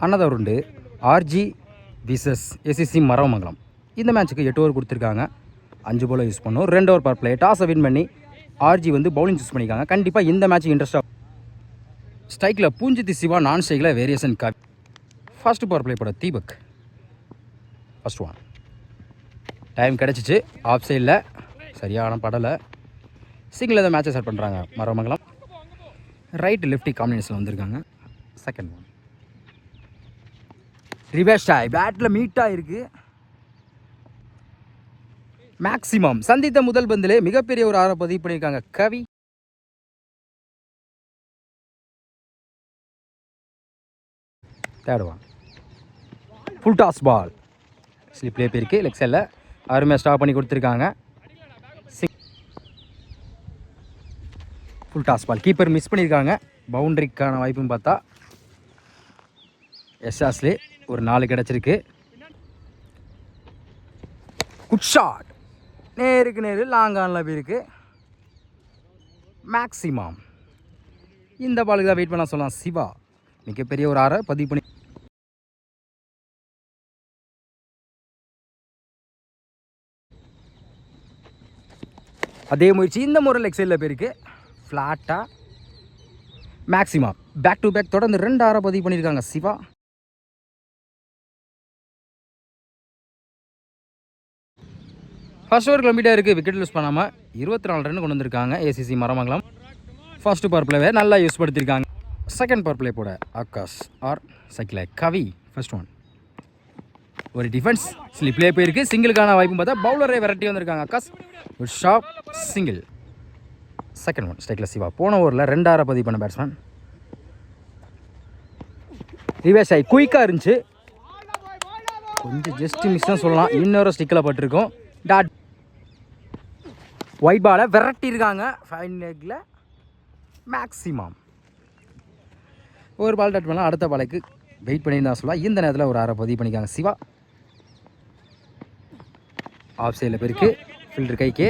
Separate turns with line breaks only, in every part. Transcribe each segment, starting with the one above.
Another உண்டு RJ versus SCC Maravamangalam. இந்த மேட்ச்சுக்கு 8 ஓவர் கொடுத்துருக்காங்க. 5 போல யூஸ் பண்ணோம். 2 ஓவர் பர் பிளே. டாஸை வின் பண்ணி ஆர்ஜி வந்து பவுலிங் சூஸ் பண்ணியிருக்காங்க. கண்டிப்பாக இந்த மேட்ச் இன்ட்ரெஸ்டாக. ஸ்ட்ரைக்கில் பூஞ்சித்தி சிவா, நான் ஸ்ட்ரைக்கில் வேரியேஷன் கவி. ஃபர்ஸ்ட் பவர் பிளே போட தீபக். First one. டைம் கிடச்சிச்சு. ஆஃப் சைடில் சரியான படலை. சிங்கிள் தான் மேட்சை செட் பண்ணுறாங்க மரவமங்கலம். ரைட் லெஃப்டி காம்பினேஷனில் வந்திருக்காங்க. Second one. ரிவர்ஸ் டாய் பேட்டில் மீட்டாக இருக்குது. மேக்ஸிமம் சந்தித்த முதல் பந்திலே மிகப்பெரிய ஒரு 6 பதிவு பண்ணியிருக்காங்க கவி. Third one. Full toss ball. ஸ்லிப்லேயே போயிருக்கு. லெக் சைடில் அருமையாக ஸ்டாப் பண்ணி கொடுத்துருக்காங்க. Full toss ball. Keeper miss பண்ணியிருக்காங்க. பவுண்டரிக்கான வாய்ப்புன்னு பார்த்தா எஸ்ஆஸ்லே ஒரு 4 கிடச்சிருக்கு. Good shot. நேருக்கு நேரு லாங் ஆனில் போயிருக்கு. மேக்ஸிமம் இந்த பாலுக்கு தான் வெயிட் பண்ண சொல்லலாம். சிவா மிகப்பெரிய ஒரு 6 பதிவு பண்ணி. அதே முயற்சி இந்த முறை லெக் சைடில் போயிருக்கு. ஃப்ளாட்டாக மேக்ஸிமம் பேக் டு பேக் தொடர்ந்து 2 6 பதிவு பண்ணியிருக்காங்க சிவா. ஃபர்ஸ்ட் ஓவர் கிளம்பிட்டே இருக்குது. விக்கெட் லூஸ் பண்ணாமல் 24 ரன் கொண்டு வந்திருக்காங்க ஏசிசி மரமங்கலம். ஃபர்ஸ்ட் பவர் பிளேவை நல்லா யூஸ் படுத்திருக்காங்க. செகண்ட் பவர் பிளே போட ஆகாஷ் ஆர் சைக்கிள் கவி. First one. ஒரு டிஃபென்ஸ் ஸ்லிப்லேயே போயிருக்கு. சிங்கிளுக்கான வாய்ப்பு பார்த்தா பவுலரை விரட்டி வந்திருக்காங்க ஆகாஷ். ஒரு ஷாப் சிங்கிள். Second one. ஸ்ட்ரைக்கில் சிவா. போன ஓவரில் 2 6 பதிவு பண்ண பேட்ஸ்மேன். ரிவர்ஸ் ஆகி குயிக்காக இருந்துச்சு. கொஞ்சம் ஜஸ்ட் மிஸ் தான் சொல்லலாம். இன்னொரு ஸ்டிக்கில் பட்டிருக்கோம். டாட் ஒயிட் பாலை விரட்டியிருக்காங்க ஃபைன் லெக்கில். மேக்ஸிமம் ஒரு பால் டாட் பண்ணலாம். அடுத்த பாலுக்கு வெயிட் பண்ணியிருந்தா சொல்லலாம். இந்த நேரத்தில் ஒரு 6 பதிவு பண்ணிக்காங்க சிவா. ஆஃப் சைடில் போயிருக்கு. ஃபீல்டர் கைக்கு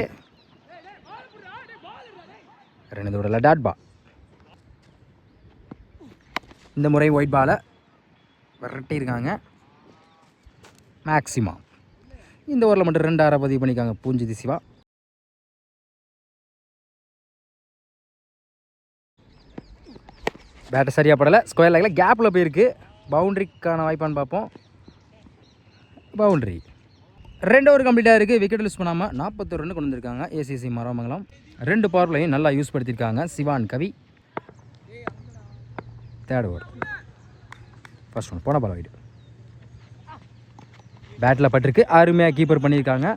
2 தோடல டாட் பால். இந்த முறை ஒயிட் பாலை விரட்டியிருக்காங்க. மேக்ஸிமம் இந்த ஓவரில் மட்டும் 2 6 பதிவு பண்ணிக்காங்க பூஞ்சிதி சிவா. பேட்டை சரியாக படலை. ஸ்கொயர் லைனில் கேப்பில் போயிருக்கு. பவுண்ட்ரிக்கான வாய்ப்பான்னு பார்ப்போம். பவுண்ட்ரி. 2 ஓவர் கம்ப்ளீட்டாக இருக்குது. விக்கெட் லூஸ் பண்ணாமல் 41 ரன் கொண்டு வந்திருக்காங்க ஏசிசி மரவமங்கலம். 2 பவர் பிளேயும் நல்லா யூஸ் படுத்தியிருக்காங்க சிவான் கவி. Third over. First one. போன பால் வைடு. பேட்டில் பட்டிருக்கு. அருமையாக கீப்பர் பண்ணியிருக்காங்க.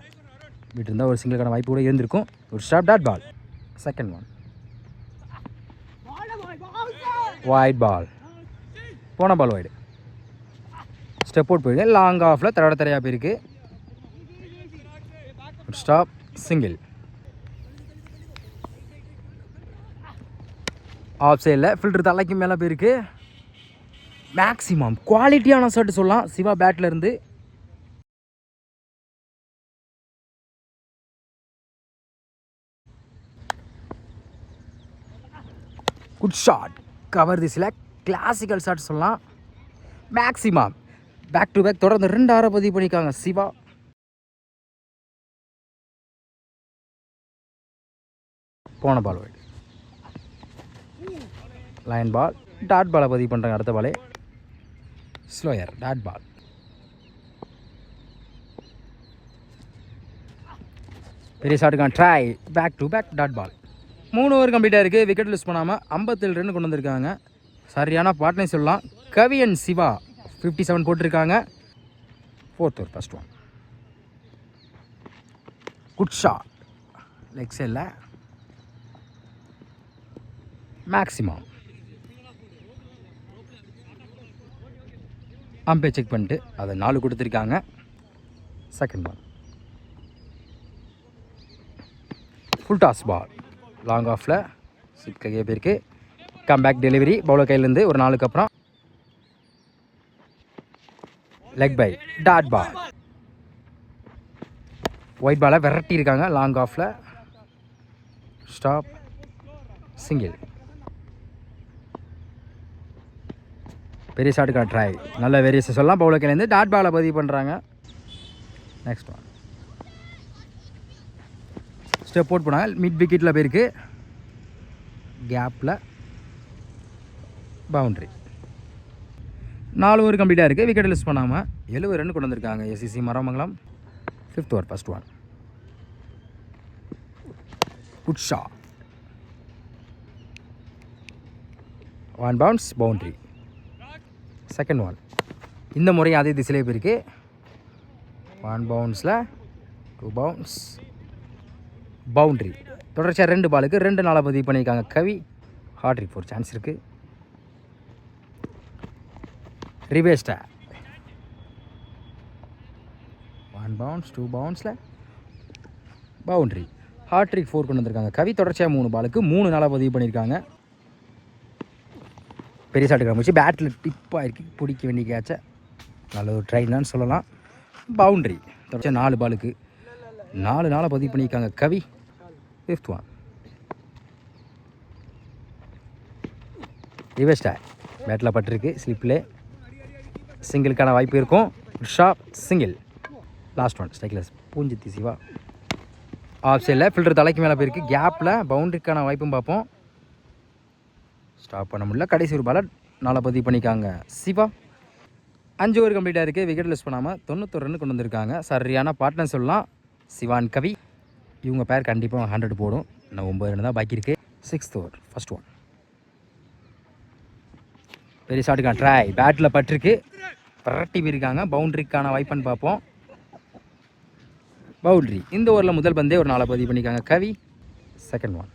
விட்டு இருந்தால் ஒரு சிங்கிளுக்கான வாய்ப்பு கூட இருந்திருக்கும். ஒரு short dot ball. Second one. Wide ball. போன பால் வைடு. ஸ்டெப் அவுட் போயிருக்கு. லாங் ஆஃபில் தரையாக போயிருக்கு. ஒரு ஸ்டாப் சிங்கிள். ஆஃப் சைடில் ஃபில்டர் தலைக்கு மேலே போயிருக்கு. மேக்ஸிமம் குவாலிட்டியான ஷாட் சொல்லலாம் சிவா பேட்டில் இருந்து. Good shot. கவர் திஸில் கிளாசிக்கல் ஷாட் சொல்லலாம். மேக்ஸிமம் பேக் டு பேக் தொடர்ந்து 2 6 பதிவு பண்ணியிருக்காங்க சிவா. போன ball wide. Line ball. Dot பாலை பதிவு பண்ணுறாங்க. அடுத்த பாலே ஸ்லோயர் டாட் பால். பெரிய ஷாட்டுக்கான try. Back to back dot ball. 3 over கம்ப்ளீட்டாக இருக்குது. விக்கெட் லூஸ் பண்ணாமல் 57 ரன் கொண்டு வந்திருக்காங்க. சரியான பார்ட்னர் சொல்லலாம். கவி அண்ட் சிவா 57 போட்டிருக்காங்க. Fourth over. First one. Good shot. Leg சைடில் மேக்ஸிமம். அம்பே செக் பண்ணிட்டு அதை 4 கொடுத்துருக்காங்க. Second one. Full toss ball. Long ஆஃபில் சிக்கே போயிருக்கு. கம்பேக் டெலிவரி பவுலர் கையிலேருந்து ஒரு 4க்கு அப்புறம். Leg bye dot ball. Wide பாலை விரட்டியிருக்காங்க லாங் ஆஃபில். Stop single. பெரிய ஷாட்டுக்கான ட்ரை. நல்ல வேரியேஷன் சொல்லலாம். பவுலக்கிலேருந்து டாட் பாலை பதிவு பண்ணுறாங்க. நெக்ஸ்ட் ஒன் ஸ்டெப் அவுட் போனாங்க. மிட் விக்கெட்டில் போயிருக்கு. கேப்பில் பவுண்ட்ரி. 4 ஓவர் கம்ப்ளீட்டாக இருக்குது. விக்கெட் லிஸ்ட் பண்ணாமல் 70 ரன் கொண்டு வந்திருக்காங்க ACC Maramangalam. 5th over first one. Good shot. 1 bounce boundary. Second one. இந்த முறையும் அதே திசையிலே போயிருக்கு. 1 பவுன்ஸில் 2 பவுன்ஸ் பவுண்ட்ரி. தொடர்ச்சியாக 2 பாலுக்கு 2 நாளாக பதிவு பண்ணியிருக்காங்க கவி. ஹார்ட்ரிக் 4 சான்ஸ் இருக்குது. ரிவேஸ்டா 1 பவுன்ஸ் 2 பவுன்ஸில் பவுண்ட்ரி. ஹார்ட்ரிக் 4 கொண்டு வந்திருக்காங்க கவி. தொடர்ச்சியாக 3 பாலுக்கு 3 நாளாக பதிவு பண்ணியிருக்காங்க. பெரிய ஷாட்டுக்கு முடிச்சு பேட்டில் டிப்பாக இருக்கு. பிடிக்க வேண்டிய கேட்சை நல்ல ஒரு ட்ரைனான்னு சொல்லலாம். பவுண்ட்ரி. தொடர்ச்சியாக 4 பாலுக்கு 4 நாளாக பதிவு பண்ணியிருக்காங்க கவி. 5th one. ரிவேஸ்டா பேட்டில் பட்டிருக்கு. ஸ்லிப்பில் சிங்கிளுக்கான வாய்ப்பு இருக்கும். Sharp single. லாஸ்ட் ஒன் ஸ்ட்ரைக்லெஸ். பூஞ்சித்தி சிவா ஆஃப் சைடில் ஃபில்டர் தலைக்கு மேலே போயிருக்கு. கேப்பில் பவுண்ட்ரிக்கான வாய்ப்பும் பார்ப்போம். ஸ்டாப் பண்ண முடியல. கடைசி ஒரு பாலர் 4 பதிவு பண்ணிக்காங்க சிவா. 5 ஓவர் கம்ப்ளீட்டாக இருக்குது. விக்கெட் லெஸ் பண்ணாமல் 91 ரன் கொண்டு வந்திருக்காங்க. சரியான பார்ட்னர் சொல்லலாம் சிவான் கவி. இவங்க பேர் கண்டிப்பாக 100 போடும். இன்னும் 9 ரன் தான் பாக்கி இருக்குது. 6th over first one. பெரிய ஷாட்டுக்கான ட்ரை. பேட்டில் பட்டிருக்கு. பரட்டி போயிருக்காங்க. பவுண்ட்ரிக்கான வாய்ப்புன்னு பார்ப்போம். பவுண்ட்ரி. இந்த ஓவரில் முதல் பந்தே ஒரு 4 பதிவு பண்ணிக்காங்க கவி. Second one.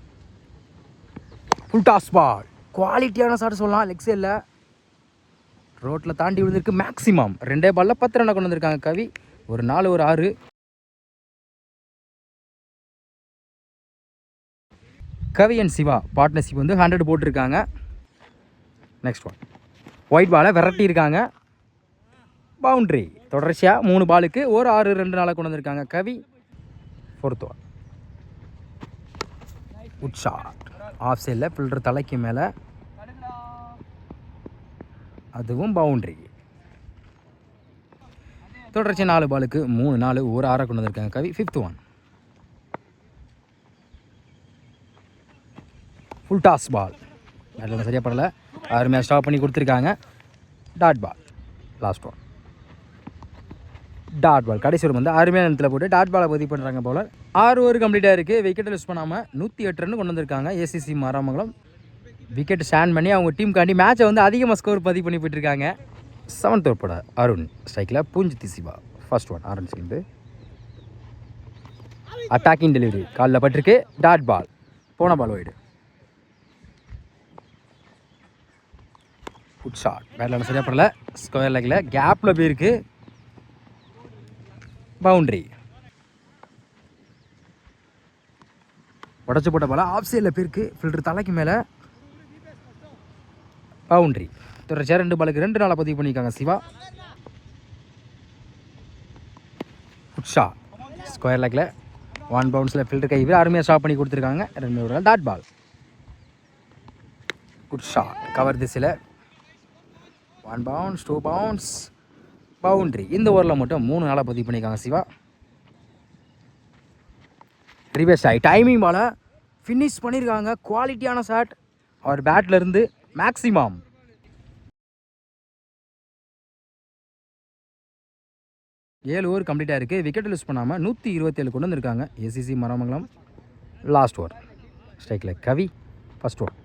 Full toss ball. குவாலிட்டியான ஷாட் சொல்லலாம். லெக் சைடில் ரோட்டில் தாண்டி விழுந்திருக்கு. மேக்ஸிமம் 2 பாலில் 10 ரன் கொண்டு வந்திருக்காங்க கவி. ஒரு 4 ஒரு 6. கவி அண்ட் சிவா பார்ட்னர்ஷிப் வந்து 100 போட்டிருக்காங்க. Next one. ஒயிட் பாலை விரட்டி இருக்காங்க. பவுண்ட்ரி. தொடர்ச்சியாக 3 பாலுக்கு ஒரு 6 2 நாளாக கொண்டு வந்திருக்காங்க Kavi. 4th one. Good shot. Off சைடில் ஃபில்டர் தலைக்கு மேலே, அதுவும் பவுண்ட்ரி. தொடர்ச்சி 4 பாலுக்கு 3 4 ஒரு 6 கொண்டு வந்திருக்காங்க Kavi. 5th one. Full toss ball. பேட்டில் சரியாக படலை. அருமையாக ஸ்டாப் பண்ணி கொடுத்துருக்காங்க. Dot ball. Last one. Dot ball. கடைசி ஒரு வந்து அருமையான நேரத்தில் போட்டு டாட் பாலை பதிவு பண்ணுறாங்க போல. 6 ஓவர் கம்ப்ளீட்டாக இருக்குது. விக்கெட்டை லிஸ்ட் பண்ணாமல் 108 ரன் கொண்டு வந்திருக்காங்க ஏசிசி மாராமங்கலம். விக்கெட் ஸ்டாண்ட் பண்ணி அவங்க டீமுக்காண்டி மேட்சை வந்து அதிகமாக ஸ்கோர் பதிவு பண்ணி போயிட்டுருக்காங்க. 7th ஓவர் போட அருண். ஸ்ட்ரைக்கில் பூஞ்சித்தி சிவா. First one. ஆரஞ்சு சேர்ந்து அட்டாக்கிங் டெலிவரி. காலில் பட்டிருக்கு. Dot ball. போன பால் ஒய்டு. Good shot. பேட்டில் சரியாக படல. ஸ்கொயர் லெக்கில் கேப்பில் போயிருக்கு. பவுண்ட்ரி. உடச்சி போட்ட பால ஆஃப் சைடில் போயிருக்கு. ஃபில்டர் தலைக்கு மேலே. பவுண்ட்ரி. தொடர்ச்சியாக 2 பாலுக்கு 2 நாளாக பதிவு பண்ணியிருக்காங்க சிவா. Good shot. ஸ்கொயர் லெக்கில் 1 பவுன்ஸில் ஃபில்டர் கை அருமையாக ஸ்டாப் பண்ணி கொடுத்துருக்காங்க. 2 over dot ball. Good shot. Cover திசையில் 1 பவுன்ஸ் 2 பவுன்ஸ் பவுண்ட்ரி. இந்த ஓவரில் மட்டும் 3 நாளாக பதிவு பண்ணியிருக்காங்க சிவா. ரிவர்ஸ் ஆகி டைமிங் பாலை ஃபினிஷ் பண்ணியிருக்காங்க. குவாலிட்டியான ஷாட் அவர் பேட்லேருந்து. மேக்ஸிமம் 7 ஓவர் கம்ப்ளீட்டாக இருக்குது. விக்கெட் லூஸ் பண்ணாமல் 127 கொண்டு வந்திருக்காங்க ஏசிசி மரமங்கலம். Last over. ஸ்ட்ரைக்கில் கவி. First over.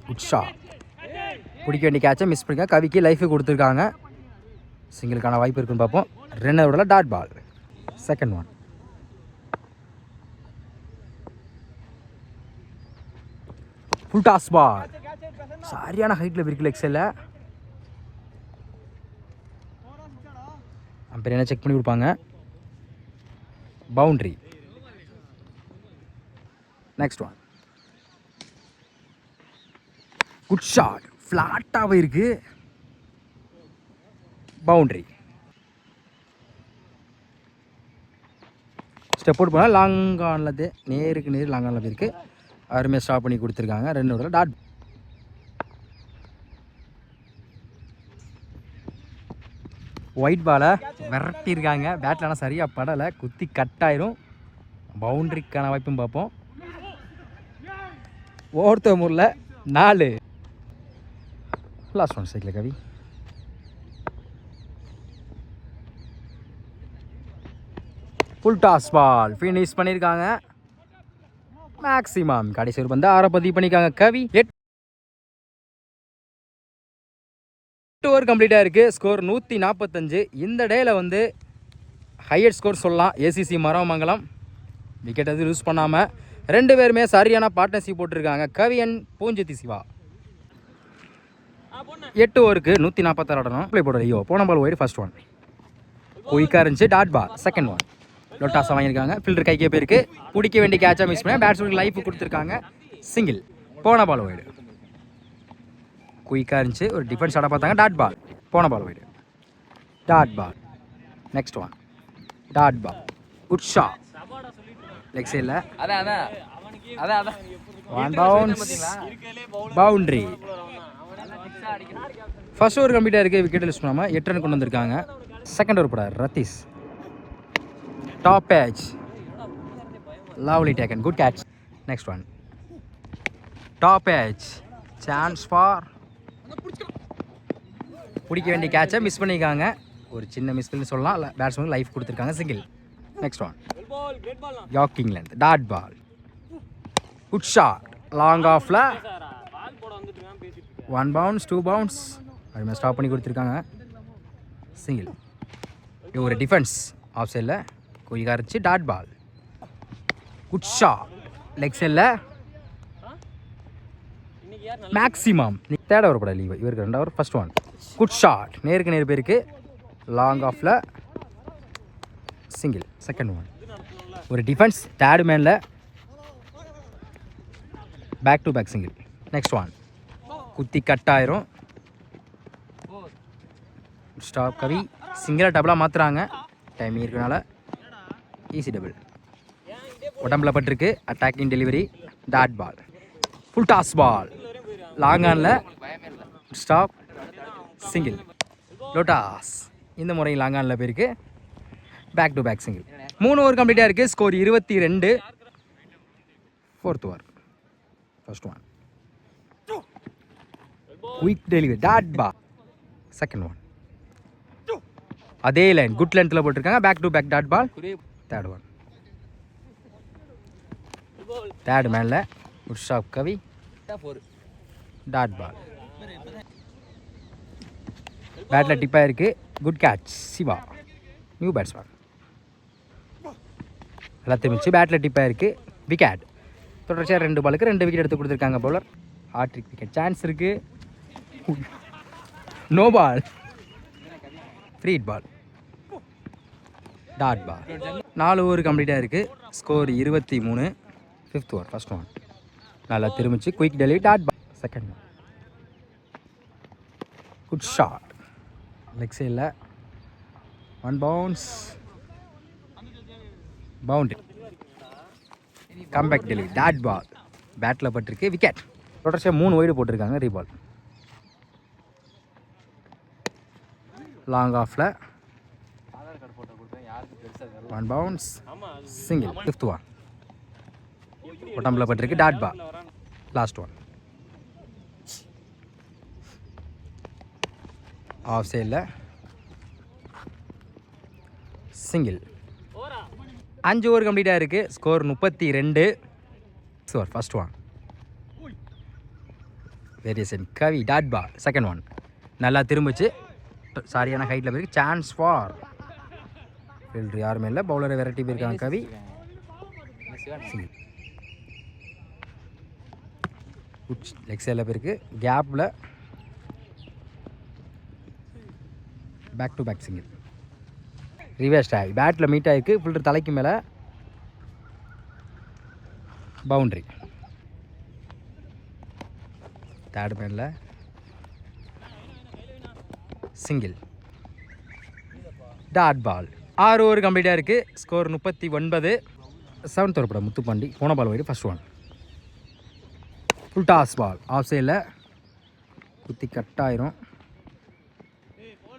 Good shot. பிடிக்க வேண்டிய கேட்சை மிஸ் பண்ணிக்க. கவிக்கு லைஃபு கொடுத்துருக்காங்க. சிங்கிளுக்கான வாய்ப்பு இருக்குன்னு பார்ப்போம். 2 ஓவரில் dot ball. Second one. Full toss ball. சரியான ஹைட்டில் இருக்கு லெக் சைடில். அம்பையர் என்ன செக் பண்ணி கொடுப்பாங்க. Boundary. Next one. Good shot. ஃப்ளாட்டாகவே இருக்கு. பவுண்ட்ரி. ஸ்டெப் அவுட் போனால் லாங் ஆனில் நேருக்கு நேர் லாங் ஆனில் போயிருக்கு. அருமையாக ஸ்டாப் பண்ணி கொடுத்துருக்காங்க. 2 ஓவரில் டாட். ஒயிட் பாலை விரட்டியிருக்காங்க. பேட்டில் ஆனால் சரியாக படலை, குத்தி கட் ஆயிரும். பவுண்ட்ரிக்கான வாய்ப்பும் பார்ப்போம். ஒருத்த முறையில் 4. லாஸ்ட் ஒன் சைக்கிள் கவி. ஃபுல் டாஸ் பால் ஃபினிஷ் பண்ணியிருக்காங்க. மேக்ஸிமம் கடைசி ஒரு பந்து 6 பதிவு பண்ணியிருக்காங்க கவி. 8 ஓவர் கம்ப்ளீட்டாக இருக்குது. ஸ்கோர் 145. இந்த டேயில் வந்து ஹையர் ஸ்கோர் சொல்லலாம். ஏசிசி மரமங்கலம் விக்கெட் எதுவும் யூஸ் பண்ணாமல் 2 பேருமே சரியான பார்ட்னர்ஷிப் போட்டிருக்காங்க. கவி அண்ட் பூஞ்சித்தி சிவா. 8 ஓவருக்கு 146 ஆடணும். ப்ளே போடுற ஐயோ போன பால் ஒயிட். ஃபர்ஸ்ட் ஒன் குயிக்காக இருந்துச்சு. Dot ball. செகண்ட் ஒன் லொட்டாஸாக வாங்கியிருக்காங்க. ஃபில்டர் கைக்கே போயிருக்கு. பிடிக்க வேண்டிய கேட்சாக மிஸ் பண்ணி பேட்ஸ்மேனுக்கு லைஃப் கொடுத்துருக்காங்க. சிங்கிள். போன பால் ஒயிடு. குயிக்காக இருந்துச்சு. ஒரு டிஃபென்ஸ் ஆட பார்த்தாங்க. Dot ball. போன ball wide. Dot ball. Next one dot ball. Good shot. Leg சைடில் one bounce boundary. First over கம்ப்ளீட்டாக இருக்குது. விக்கெட் லிஸ்ட் பண்ணாமல் 8 ரன் கொண்டு வந்திருக்காங்க. செகண்ட் ஓவர் போடார் Ratheesh. Top edge lovely taken. Good catch. Next one top edge chance for. பிடிக்க வேண்டிய கேட்சை மிஸ் பண்ணியிருக்காங்க. ஒரு சின்ன மிஸ் பண்ணி சொல்லலாம். பேட்ஸ்மேனுக்கு லைஃப் கொடுத்துருக்காங்க. Single. Next one yorking length. Dot ball. Good shot. Long ஆஃப்ல 1 பவுன்ஸ் 2 பவுன்ஸ். அதுமாதிரி ஸ்டாப் பண்ணி கொடுத்துருக்காங்க. சிங்கிள். இது ஒரு டிஃபென்ஸ் ஆஃப் சைடில் குயிக்காக இருந்துச்சு. Dot ball. Good shot. Leg சைடில் மேக்ஸிமம். தேர்ட் ஓவர் பட லீவ். இவருக்கு 2 over. First one good shot. நேருக்கு நேர் பேருக்கு லாங் ஆஃபில் சிங்கிள். செகண்ட் ஒன் ஒரு டிஃபென்ஸ் தேர்ட் மேனில் back to back single. Next one குத்தி கட் ஆயிரும். ஸ்டாப் கவி. சிங்கிளாக டபுளாக மாற்றுறாங்க. டைமிங் இருக்கனால ஈஸி டபுள். உடம்புல பட்டிருக்கு. Attacking delivery. Dot ball. Full toss ball long ஆனில் ஸ்டாப் சிங்கிள். லோட்டாஸ். இந்த முறை லாங் ஆனில் போயிருக்கு. Back to back single. 3 over கம்ப்ளீட்டாக இருக்குது. Score 22. Fourth over first one quick delivery. Dot ball. Second one அதே லைன் குட் லென்த்தில் போட்டிருக்காங்க. Back to back dot ball. Third one third மேனில் ஒரு ஷாப் கவி. Dot ball. பேட்டில் டிப்பாக இருக்குது. Good catch Siva. New batsman. எல்லாத்தையும் மிச்சு பேட்டில் டிப்பாக இருக்குது. விக்கெட். தொடர்ச்சியாக 2 பாலுக்கு 2 விக்கெட் எடுத்து கொடுத்துருக்காங்க பவுலர். ஹாட்ரிக் விக்கெட் சான்ஸ் இருக்குது. No ball. Free ball. Dot ball. 4 over கம்ப்ளீட்டாக இருக்குது. Score 23. Fifth over first one நல்லா திரும்பிச்சு. Quick delivery. Dot ball. Second one good shot. Leg சைடில் 1 bounce boundary. Comeback delivery. Dot ball. பேட்டில் பட்டிருக்கு. Wicket. தொடர்ச்சியாக 3 wide போட்டிருக்காங்க. ரீபால். லாங் ஆஃபில் 1 பவுன்ஸ் சிங்கிள். ஃபிஃப்த் ஒன் உடம்புல பட்டிருக்கு. Dot ball. Last one off சைடில் சிங்கிள். 5 ஓவர் கம்ப்ளீட்டாக இருக்குது. Score 32. Score first one variation கவி. Dot ball. செகண்ட் ஒன் நல்லா திரும்பிச்சு. சரியான ஹைட்டில் போயிருக்கு. Chance for. ஃபீல்டர் யாருமே இல்லை. பவுலரை வெரைட்டி போயிருக்காங்க கவி. லெக் சைடில் போயிருக்கு. கேப்பில் back to back single. Reverse ஆகி பேட்டில் மீட் ஆகிருக்கு. ஃபில்டர் தலைக்கு மேலே பவுண்ட்ரி. தேர்ட் மேனில் சிங்கிள். Dot ball. 6 ஓவர் கம்ப்ளீட்டாக இருக்குது. ஸ்கோர் 39. செவன்த் ஓவர் படம் முத்துப்பாண்டி. போன ball wide. First one full toss ball off சைடில் குத்தி கட்டாயிரும்.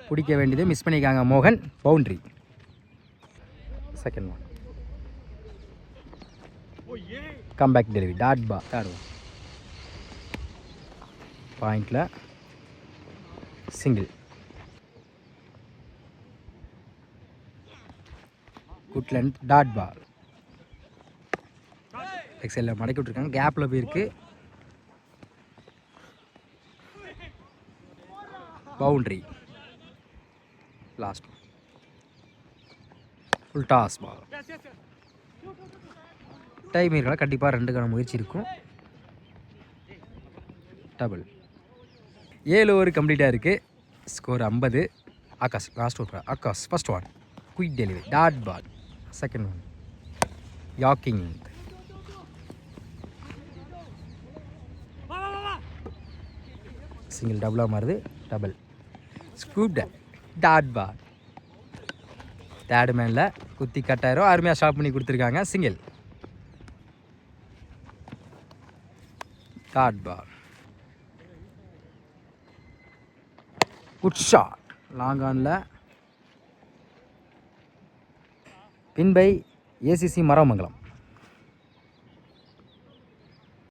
பிடிக்க வேண்டியது மிஸ் பண்ணிக்காங்க மோகன். Boundary. Second one. Comeback delivery. Dot ball. Third one. பாயிண்டில் single. Good length. Dot ball. எக்ஸலில் மடக்கி விட்ருக்காங்க. கேப்பில் போயிருக்கு. Boundary. Last full toss ball. Time இருக்கா கண்டிப்பாக 2க்கான முயற்சி இருக்கும். டபுள். 7 ஓவர் கம்ப்ளீட்டாக இருக்குது. Score 50. Akash last over. Akash first one. Quick delivery. Dot ball. Second one. Yorking. Single டபுளாக மாறுது. Double. Scooped. Dot ball. Third மேனில் குத்தி கட்டாயிரம். அருமையாக ஷாப் பண்ணி கொடுத்துருக்காங்க. Single. Dot ball. Good shot. Long ஆனில் பின் பை ஏசிசி மரமங்கலம்.